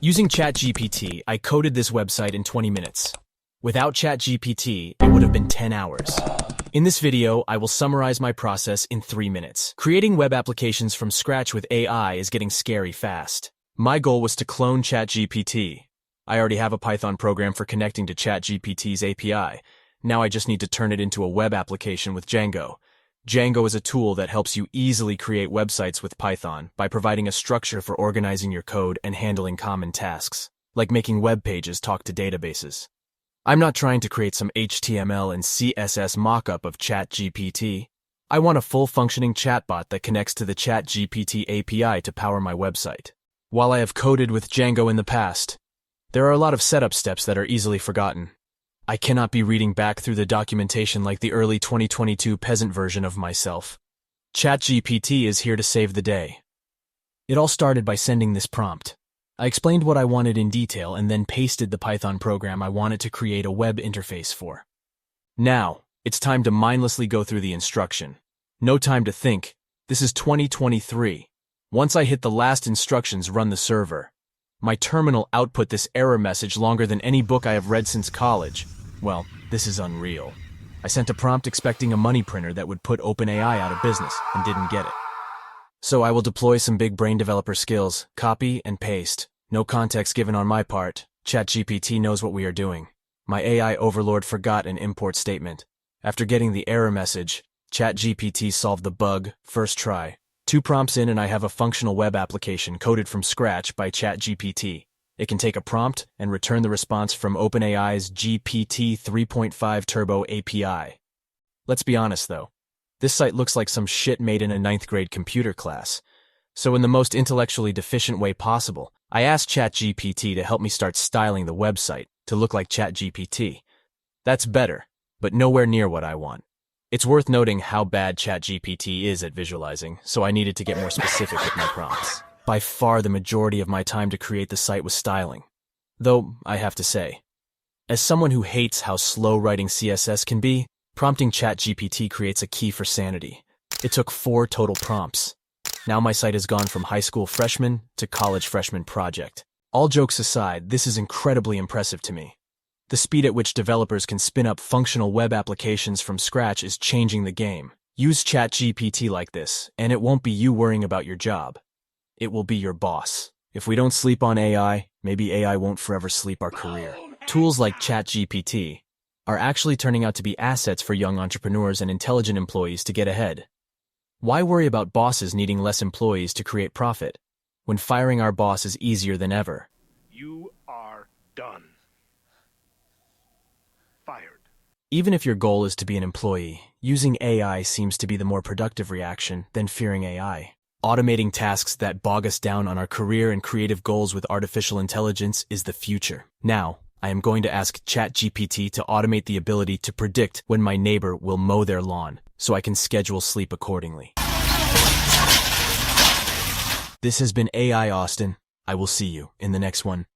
Using ChatGPT, I coded this website in 20 minutes. Without ChatGPT, it would have been 10 hours. In this video, I will summarize my process in 3 minutes. Creating web applications from scratch with AI is getting scary fast. My goal was to clone ChatGPT. I already have a Python program for connecting to ChatGPT's API. Now I just need to turn it into a web application with Django. Django is a tool that helps you easily create websites with Python by providing a structure for organizing your code and handling common tasks, like making web pages talk to databases. I'm not trying to create some HTML and CSS mockup of ChatGPT. I want a full-functioning chatbot that connects to the ChatGPT API to power my website. While I have coded with Django in the past, there are a lot of setup steps that are easily forgotten. I cannot be reading back through the documentation like the early 2022 peasant version of myself. ChatGPT is here to save the day. It all started by sending this prompt. I explained what I wanted in detail and then pasted the Python program I wanted to create a web interface for. Now, it's time to mindlessly go through the instruction. No time to think. This is 2023. Once I hit the last instructions, run the server. My terminal output this error message longer than any book I have read since college. Well, this is unreal. I sent a prompt expecting a money printer that would put OpenAI out of business and didn't get it. So I will deploy some big brain developer skills, copy and paste. No context given on my part. ChatGPT knows what we are doing. My AI overlord forgot an import statement. After getting the error message, ChatGPT solved the bug, first try. 2 prompts in and I have a functional web application coded from scratch by ChatGPT. It can take a prompt and return the response from OpenAI's GPT 3.5 Turbo API. Let's be honest though. This site looks like some shit made in a 9th grade computer class. So in the most intellectually deficient way possible, I asked ChatGPT to help me start styling the website to look like ChatGPT. That's better, but nowhere near what I want. It's worth noting how bad ChatGPT is at visualizing, so I needed to get more specific with my prompts. By far the majority of my time to create the site was styling. Though, I have to say, as someone who hates how slow writing CSS can be, prompting ChatGPT creates a key for sanity. It took 4 total prompts. Now my site has gone from high school freshman to college freshman project. All jokes aside, this is incredibly impressive to me. The speed at which developers can spin up functional web applications from scratch is changing the game. Use ChatGPT like this, and it won't be you worrying about your job. It will be your boss. If we don't sleep on AI, maybe AI won't forever sleep our career. Tools like ChatGPT are actually turning out to be assets for young entrepreneurs and intelligent employees to get ahead. Why worry about bosses needing less employees to create profit, when firing our boss is easier than ever? You are done. Fired. Even if your goal is to be an employee, using AI seems to be the more productive reaction than fearing AI. Automating tasks that bog us down on our career and creative goals with artificial intelligence is the future. Now, I am going to ask ChatGPT to automate the ability to predict when my neighbor will mow their lawn, so I can schedule sleep accordingly. This has been AI Austin. I will see you in the next one.